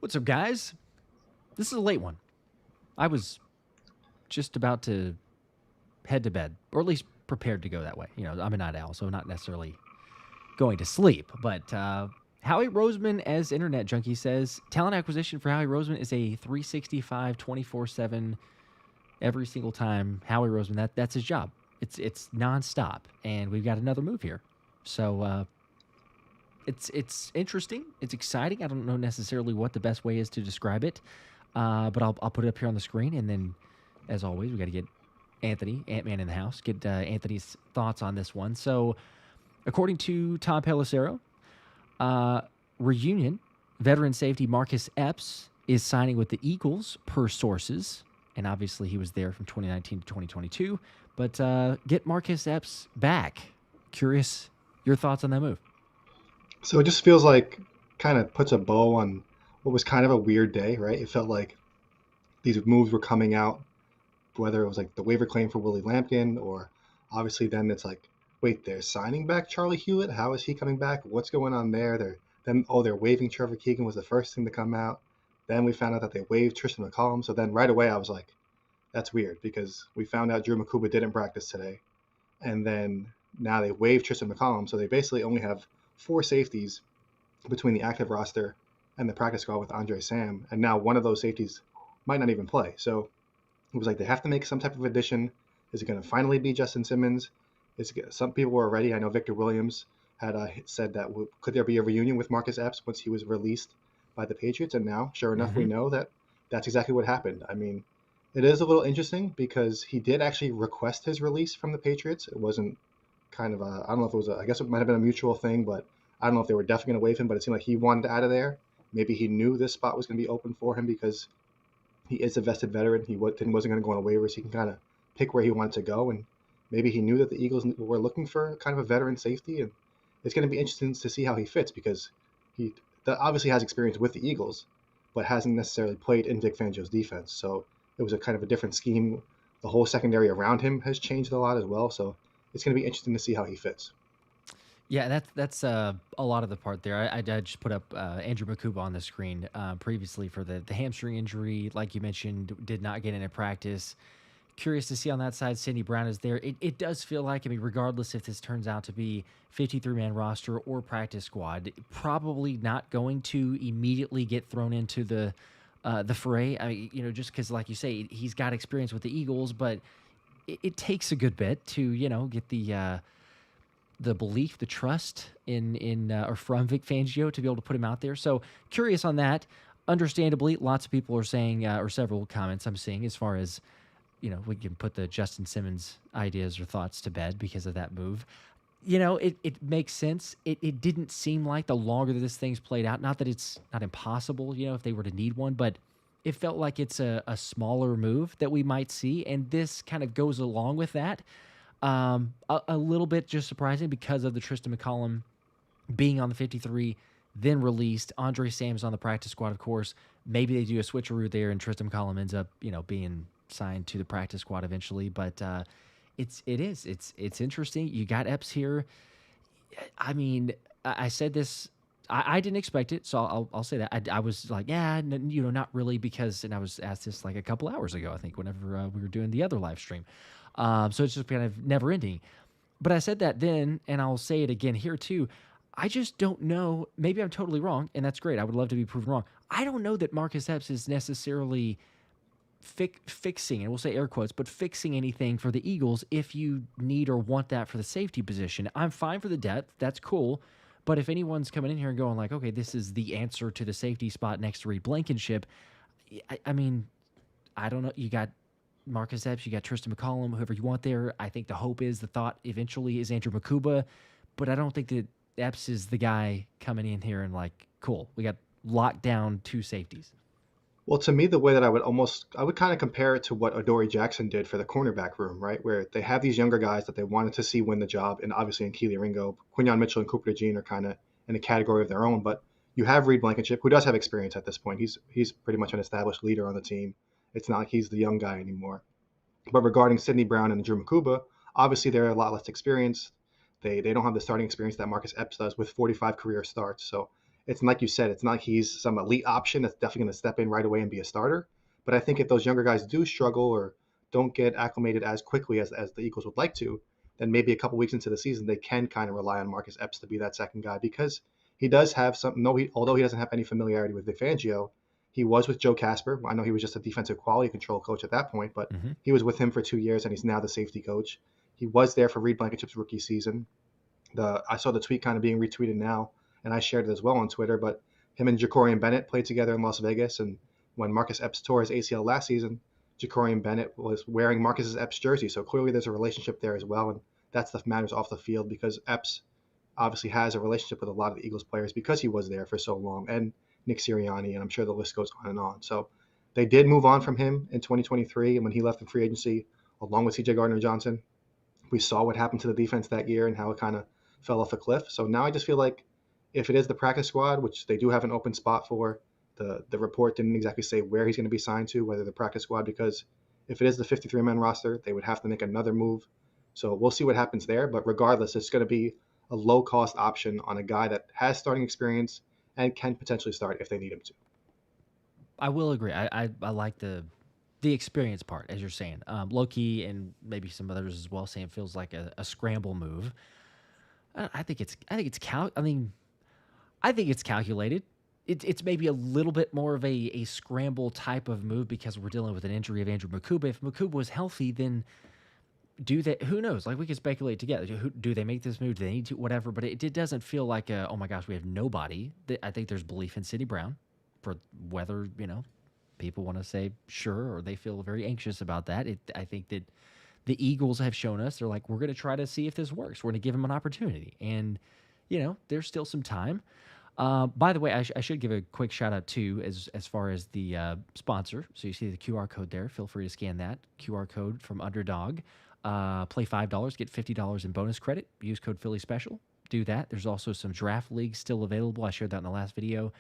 What's up, guys? This is a late one. I was just about to head to bed, or at least prepared to go that way. I'm a night owl, so I'm not necessarily going to sleep. But Howie Roseman, as Internet Junkie says, talent acquisition for Howie Roseman is a 365, 24/7, every single time. Howie Roseman, that's his job. It's nonstop, and we've got another move here. So it's interesting. It's exciting. I don't know necessarily what the best way is to describe it, but I'll put it up here on the screen, and then, as always, we got to get Anthony, Ant-Man in the house, get Anthony's thoughts on this one. So, according to Tom Pelissero, reunion veteran safety Marcus Epps is signing with the Eagles per sources, and obviously he was there from 2019 to 2022. But get Marcus Epps back. Curious your thoughts on that move. So it just feels like kind of puts a bow on what was kind of a weird day, right? It felt like these moves were coming out, whether it was like the waiver claim for Willie Lampkin, or obviously then it's like, wait, they're signing back Charlie Hewitt? How is he coming back? What's going on there? They're waiving Trevor Keegan was the first thing to come out. Then we found out that they waived Tristan McCollum. So then right away I was like, that's weird because we found out Drew Makuba didn't practice today. And then now they waived Tristan McCollum. So they basically only have four safeties between the active roster and the practice squad with Andre Sam. And now one of those safeties might not even play. So it was like they have to make some type of addition. Is it going to finally be Justin Simmons? Some people were ready. I know Victor Williams had said that could there be a reunion with Marcus Epps once he was released by the Patriots? And now, sure enough, we know that that's exactly what happened. I mean, it is a little interesting because he did actually request his release from the Patriots. It wasn't kind of I don't know if it was I guess it might have been a mutual thing, but I don't know if they were definitely going to waive him, but it seemed like he wanted out of there. Maybe he knew this spot was going to be open for him because he is a vested veteran. He wasn't going to go on a waiver, so he can kind of pick where he wanted to go. And maybe he knew that the Eagles were looking for kind of a veteran safety. And it's going to be interesting to see how he fits because he obviously has experience with the Eagles, but hasn't necessarily played in Vic Fangio's defense. So it was a kind of a different scheme. The whole secondary around him has changed a lot as well. So it's going to be interesting to see how he fits. Yeah, that's a lot of the part there. I just put up Andrew Makuba on the screen previously for the hamstring injury, like you mentioned, did not get into practice. Curious to see on that side, Sidney Brown is there. It does feel like, I mean, regardless if this turns out to be 53-man roster or practice squad, probably not going to immediately get thrown into the fray. I mean, just because, like you say, he's got experience with the Eagles, but it takes a good bit to, get the belief, the trust in or from Vic Fangio to be able to put him out there. So curious on that. Understandably, lots of people are saying, or several comments I'm seeing, as far as, we can put the Justin Simmons ideas or thoughts to bed because of that move. It makes sense. It didn't seem like the longer that this thing's played out, not that it's not impossible, if they were to need one, but it felt like it's a smaller move that we might see. And this kind of goes along with that. A little bit just surprising because of the Tristan McCollum being on the 53, then released. Andre Sam's on the practice squad, of course. Maybe they do a switcheroo there, and Tristan McCollum ends up, being signed to the practice squad eventually. But it's interesting. You got Epps here. I mean, I said this. I didn't expect it, so I'll say that. I was like, yeah, not really, because, and I was asked this like a couple hours ago, I think, whenever we were doing the other live stream. So it's just kind of never ending. But I said that then, and I'll say it again here too. I just don't know. Maybe I'm totally wrong, and that's great. I would love to be proven wrong. I don't know that Marcus Epps is necessarily fixing, and we'll say air quotes, but fixing anything for the Eagles if you need or want that for the safety position. I'm fine for the depth. That's cool. But if anyone's coming in here and going like, okay, this is the answer to the safety spot next to Reed Blankenship, I mean, I don't know. You got Marcus Epps, you got Tristan McCollum, whoever you want there. I think the hope is, the thought eventually is Andrew Makuba, but I don't think that Epps is the guy coming in here and like, cool, we got locked down two safeties. Well, to me, the way that I would kind of compare it to what Adoree Jackson did for the cornerback room, right? Where they have these younger guys that they wanted to see win the job. And obviously in Keely Ringo, Quinyon Mitchell and Cooper DeJean are kind of in a category of their own. But you have Reed Blankenship, who does have experience at this point. He's pretty much an established leader on the team. It's not like he's the young guy anymore. But regarding Sidney Brown and Drew Makuba, obviously they're a lot less experienced. They don't have the starting experience that Marcus Epps does with 45 career starts. So it's like you said, it's not like he's some elite option that's definitely going to step in right away and be a starter. But I think if those younger guys do struggle or don't get acclimated as quickly as the Eagles would like to, then maybe a couple weeks into the season they can kind of rely on Marcus Epps to be that second guy because he does have some. No, although he doesn't have any familiarity with Vic Fangio, he was with Joe Casper. I know he was just a defensive quality control coach at that point, but Hmm. he was with him for 2 years and he's now the safety coach. He was there for Reed Blankenship's rookie season. I saw the tweet kind of being retweeted now, and I shared it as well on Twitter. But him and Jacorian Bennett played together in Las Vegas, and when Marcus Epps tore his ACL last season, Jacorian Bennett was wearing Marcus's Epps jersey. So clearly, there's a relationship there as well, and that stuff matters off the field because Epps obviously has a relationship with a lot of the Eagles players because he was there for so long, and Nick Sirianni, and I'm sure the list goes on and on. So they did move on from him in 2023, and when he left in free agency, along with C.J. Gardner-Johnson, we saw what happened to the defense that year and how it kind of fell off a cliff. So now I just feel like if it is the practice squad, which they do have an open spot for, the report didn't exactly say where he's going to be signed to, whether the practice squad, because if it is the 53-man roster, they would have to make another move. So we'll see what happens there. But regardless, it's going to be a low cost option on a guy that has starting experience and can potentially start if they need him to. I will agree. I like the experience part, as you're saying. Loki and maybe some others as well saying it feels like a scramble move. I think it's calculated. It's maybe a little bit more of a scramble type of move because we're dealing with an injury of Andrew Makuba. If Makuba was healthy, then do they? Who knows? Like we could speculate together. Do they make this move? Do they need to? Whatever. But it doesn't feel like oh my gosh, we have nobody. I think there's belief in City Brown for whether people want to say sure or they feel very anxious about that. I think that the Eagles have shown us they're like we're going to try to see if this works. We're going to give them an opportunity, and there's still some time. By the way, I should give a quick shout out too, as far as the sponsor. So you see the QR code there. Feel free to scan that QR code from Underdog. Play $5, get $50 in bonus credit. Use code Philly Special. Do that. There's also some draft leagues still available. I shared that in the last video.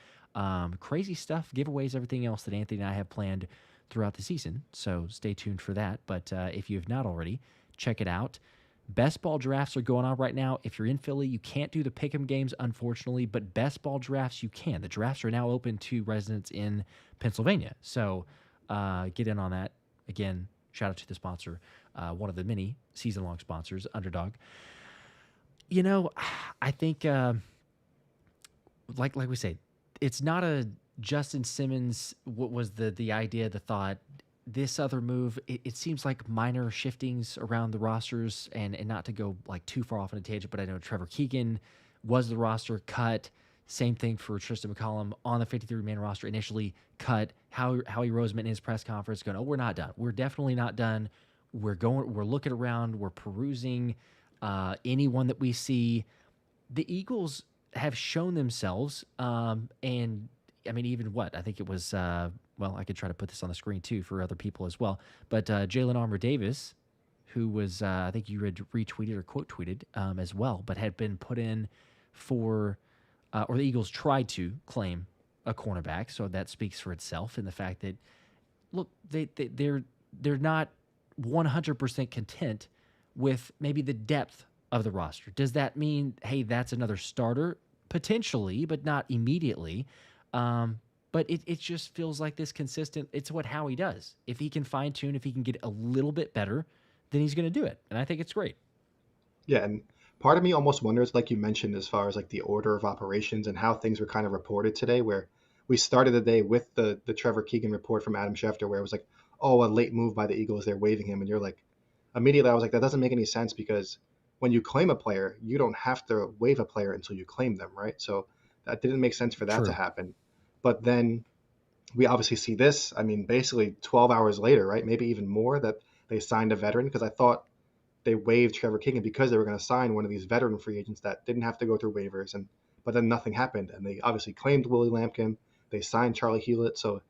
Crazy stuff, giveaways, everything else that Anthony and I have planned throughout the season. So stay tuned for that. But if you have not already, check it out. Best ball drafts are going on right now. If you're in Philly, you can't do the pick'em games, unfortunately, but best ball drafts you can. The drafts are now open to residents in Pennsylvania. So get in on that. Again, shout out to the sponsor, one of the many season-long sponsors, Underdog. I think, like we say, it's not a Justin Simmons. What was the idea, the thought? This other move, it seems like minor shiftings around the rosters, and not to go like too far off on a tangent, but I know Trevor Keegan was the roster cut. Same thing for Tristan McCollum on the 53-man roster initially cut. Howie Roseman in his press conference going, "Oh, we're not done. We're definitely not done. We're looking around. We're perusing anyone that we see." The Eagles have shown themselves, and I mean, even what I think it was. Well, I could try to put this on the screen too for other people as well. But Jalen Armour Davis, who was I think you read retweeted or quote tweeted as well, but had been put in for, or the Eagles tried to claim a cornerback. So that speaks for itself in the fact that look, they're not 100% content with maybe the depth of the roster. Does that mean, hey, that's another starter? Potentially, but not immediately. But it just feels like this consistent. It's what Howie does. If he can fine tune, if he can get a little bit better, then he's going to do it. And I think it's great. Yeah, and part of me almost wonders, like you mentioned, as far as like the order of operations and how things were kind of reported today, where we started the day with the Trevor Keegan report from Adam Schefter, where it was like, oh, a late move by the Eagles, they're waiving him, and you're like, immediately I was like, that doesn't make any sense because when you claim a player, you don't have to waive a player until you claim them, right? So that didn't make sense for that to True. happen. But then we obviously see this. I mean, basically 12 hours later, right? Maybe even more that they signed a veteran because I thought they waived Trevor Keegan because they were going to sign one of these veteran free agents that didn't have to go through waivers, and but then nothing happened, and they obviously claimed Willie Lampkin. They signed Charlie Hewlett, so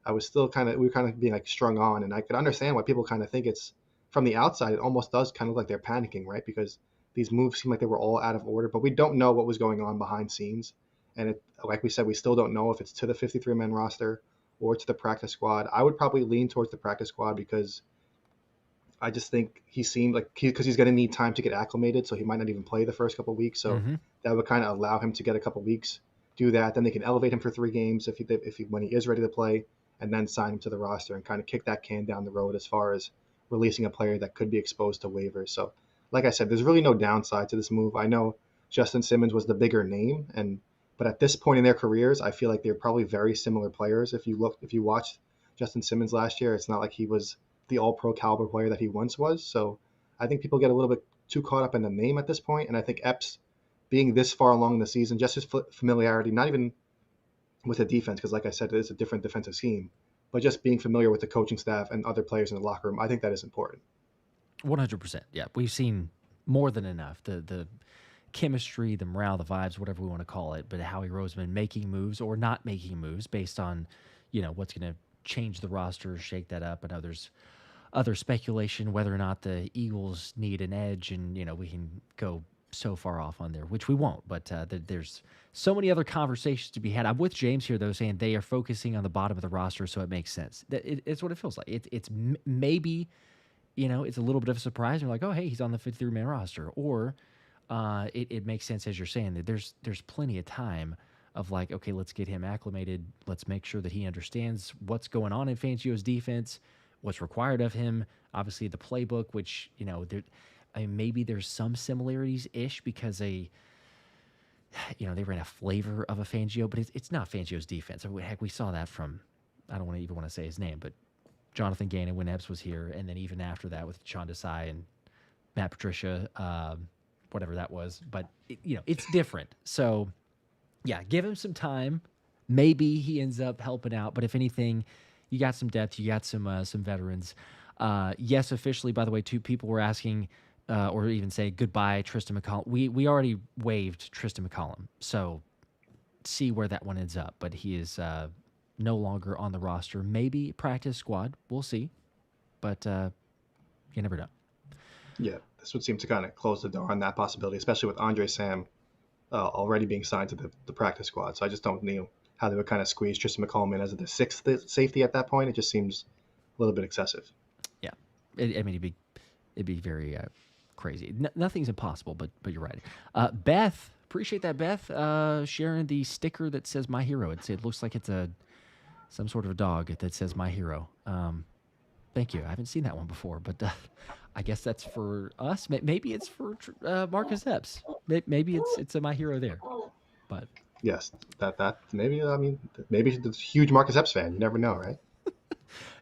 I was still we were kind of being like strung on, and I could understand why people kind of think it's from the outside. It almost does kind of like they're panicking, right? Because these moves seem like they were all out of order, but we don't know what was going on behind scenes, and like we said, we still don't know if it's to the 53-man roster or to the practice squad. I would probably lean towards the practice squad because I just think he seemed like because he's going to need time to get acclimated, so he might not even play the first couple of weeks. So Mm-hmm. that would kind of allow him to get a couple of weeks do that. Then they can elevate him for 3 games when he is ready to play, and then sign him to the roster and kind of kick that can down the road as far as releasing a player that could be exposed to waivers. So, like I said, there's really no downside to this move. I know Justin Simmons was the bigger name, but at this point in their careers, I feel like they're probably very similar players. If you watched Justin Simmons last year, it's not like he was the All-Pro caliber player that he once was. So I think people get a little bit too caught up in the name at this point, and I think Epps, being this far along in the season, just his familiarity, not even with the defense, because like I said, it is a different defensive scheme, but just being familiar with the coaching staff and other players in the locker room, I think that is important. 100%. Yeah, we've seen more than enough. The chemistry, the morale, the vibes, whatever we want to call it. But Howie Roseman making moves or not making moves based on, what's going to change the roster, shake that up. I know there's other speculation whether or not the Eagles need an edge, and we can go so far off on there, which we won't. But there's so many other conversations to be had. I'm with James here, though, saying they are focusing on the bottom of the roster, so it makes sense. It's what it feels like. Maybe, it's a little bit of a surprise. You're like, oh, hey, he's on the 53-man roster, or it makes sense, as you're saying, that there's plenty of time of like, okay, let's get him acclimated. Let's make sure that he understands what's going on in Fangio's defense, what's required of him. Obviously, the playbook, which maybe there's some similarities-ish because they ran a flavor of a Fangio, but it's not Fangio's defense. Heck, we saw that from, I don't even want to say his name, but Jonathan Gannon when Epps was here, and then even after that with Sean Desai and Matt Patricia, whatever that was. But it's different. So yeah, give him some time. Maybe he ends up helping out. But if anything, you got some depth. You got some veterans. Yes, officially, by the way, 2 people were asking or even say goodbye, Tristan McCollum. We already waived Tristan McCollum. So see where that one ends up. But he is no longer on the roster. Maybe practice squad. We'll see. But you never know. Yeah, this would seem to kind of close the door on that possibility, especially with Andre Sam already being signed to the practice squad. So I just don't know how they would kind of squeeze Tristan McCollum in as the 6th safety at that point. It just seems a little bit excessive. Yeah, it'd be very crazy. Nothing's impossible, but you're right. Beth, appreciate that, Beth, sharing the sticker that says "My Hero." It looks like it's some sort of a dog that says "My Hero." Thank you. I haven't seen that one before, but I guess that's for us. Maybe it's for Marcus Epps. Maybe it's a My Hero there. But yes, that maybe maybe he's a huge Marcus Epps fan. You never know, right?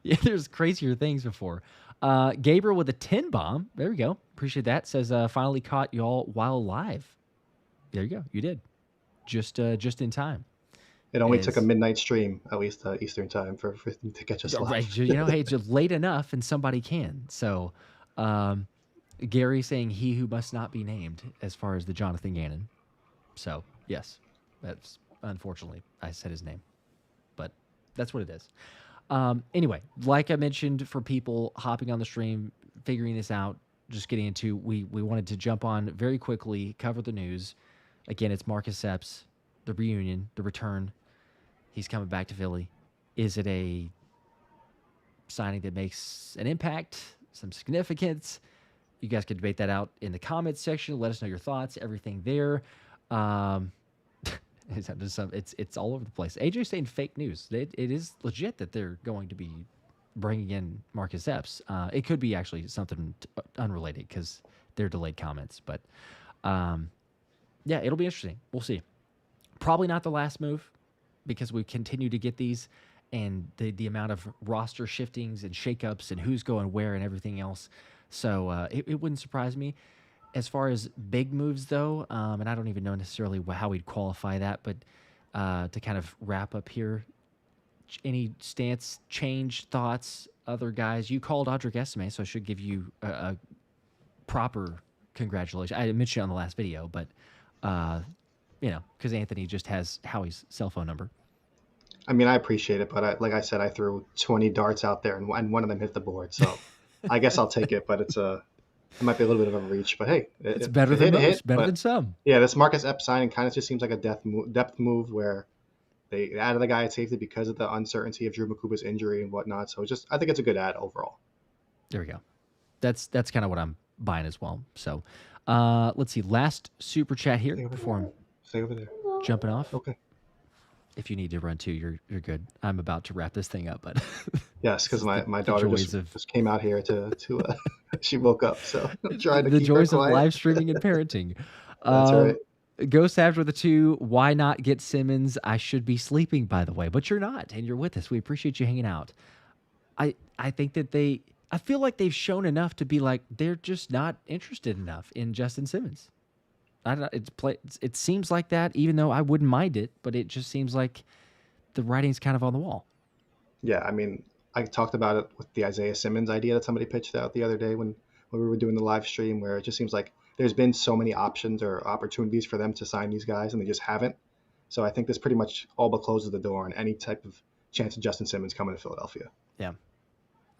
Yeah, there's crazier things before. Gabriel with a 10 bomb. There we go. Appreciate that. Says finally caught y'all while live. There you go. You did just in time. It only took a midnight stream, at least Eastern time, for them to catch us live. Right. Hey, it's just late enough and somebody can. So Gary saying he who must not be named as far as the Jonathan Gannon. So, yes, that's unfortunately, I said his name. But that's what it is. Anyway, like I mentioned, for people hopping on the stream, figuring this out, just getting into, we wanted to jump on very quickly, cover the news. Again, it's Marcus Epps, the reunion, the return. He's coming back to Philly. Is it a signing that makes an impact, some significance? You guys can debate that out in the comments section. Let us know your thoughts, everything there. It's all over the place. AJ saying fake news. It is legit that they're going to be bringing in Marcus Epps. It could be actually something unrelated because they're delayed comments. But yeah, it'll be interesting. We'll see. Probably not the last move because we continue to get these, and the amount of roster shiftings and shakeups and who's going where and everything else. So it wouldn't surprise me. As far as big moves, though, and I don't even know necessarily how we'd qualify that, but to kind of wrap up here, any stance change, thoughts, other guys? You called Audric Estime, so I should give you a proper congratulations. I mentioned it on the last video, but, because Anthony just has Howie's cell phone number. I mean, I appreciate it, but like I said, I threw 20 darts out there, and one of them hit the board, so I guess I'll take it, but it might be a little bit of a reach, but hey, it's better than most, better than some. Yeah, this Marcus Epps signing kind of just seems like a depth move where they added the guy at safety because of the uncertainty of Drew Makuba's injury and whatnot. So I think it's a good add overall. There we go. That's kind of what I'm buying as well. So let's see. Last super chat here before I'm Stay over there. Jumping off. Okay. If you need to run too, you're good. I'm about to wrap this thing up, but Yes, this because is my the daughter joys of just came out here to she woke up, so I'm trying to the keep her joys of quiet. live streaming and parenting. That's right. Um, Ghost After the Two. Why not get Simmons? I should be sleeping, by the way, but you're not, and you're with us. We appreciate you hanging out. I think that I feel like they've shown enough to be like they're just not interested enough in Justin Simmons. I don't. It seems like that, even though I wouldn't mind it, but it just seems like the writing's kind of on the wall. Yeah, I mean, I talked about it with the Isaiah Simmons idea that somebody pitched out the other day when we were doing the live stream, where it just seems like there's been so many options or opportunities for them to sign these guys, and they just haven't. So I think this pretty much all but closes the door on any type of chance of Justin Simmons coming to Philadelphia. Yeah,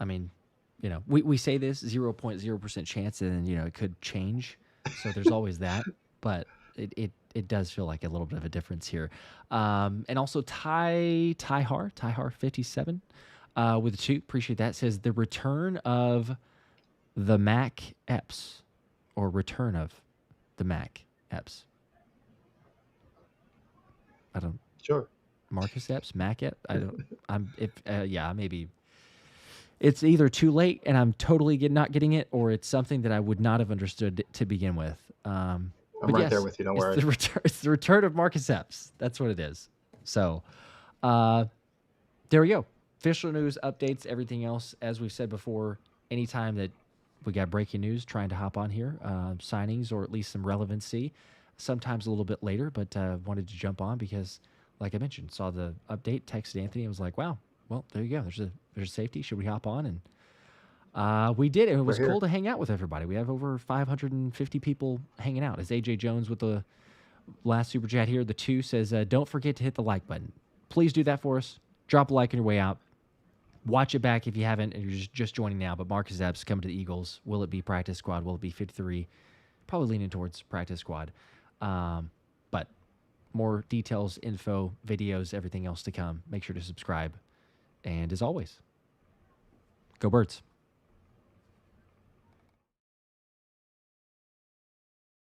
I mean, we say this 0.0% chance, and then it could change. So there's always that, but it does feel like a little bit of a difference here. And also Ty Har 57 with a 2. Appreciate that. Says the return of the Mac Epps, or return of the Mac Epps. I don't Sure. Marcus Epps, Mac Epps. I don't. I'm if yeah, maybe it's either too late and I'm totally not getting it, or it's something that I would not have understood to begin with. I'm But right there yes, with you. Don't it's worry. the return. It's the return of Marcus Epps. That's what it is. So, uh, there we go. Official news, updates, everything else. As we've said before, anytime that we got breaking news, trying to hop on here, signings or at least some relevancy. Sometimes a little bit later, but wanted to jump on because, like I mentioned, saw the update, texted Anthony, and was like, "Wow, well, there you go. There's a safety. Should we hop on?" And we did. And it We're was cool here. to hang out with everybody. We have over 550 people hanging out. As AJ Jones with the last super chat here, the 2 says, "Don't forget to hit the like button. Please do that for us. Drop a like on your way out. Watch it back if you haven't and you're just joining now. But Marcus Epps coming to the Eagles. Will it be practice squad? Will it be 53? Probably leaning towards practice squad. But more details, info, videos, everything else to come. Make sure to subscribe. And as always, go Birds."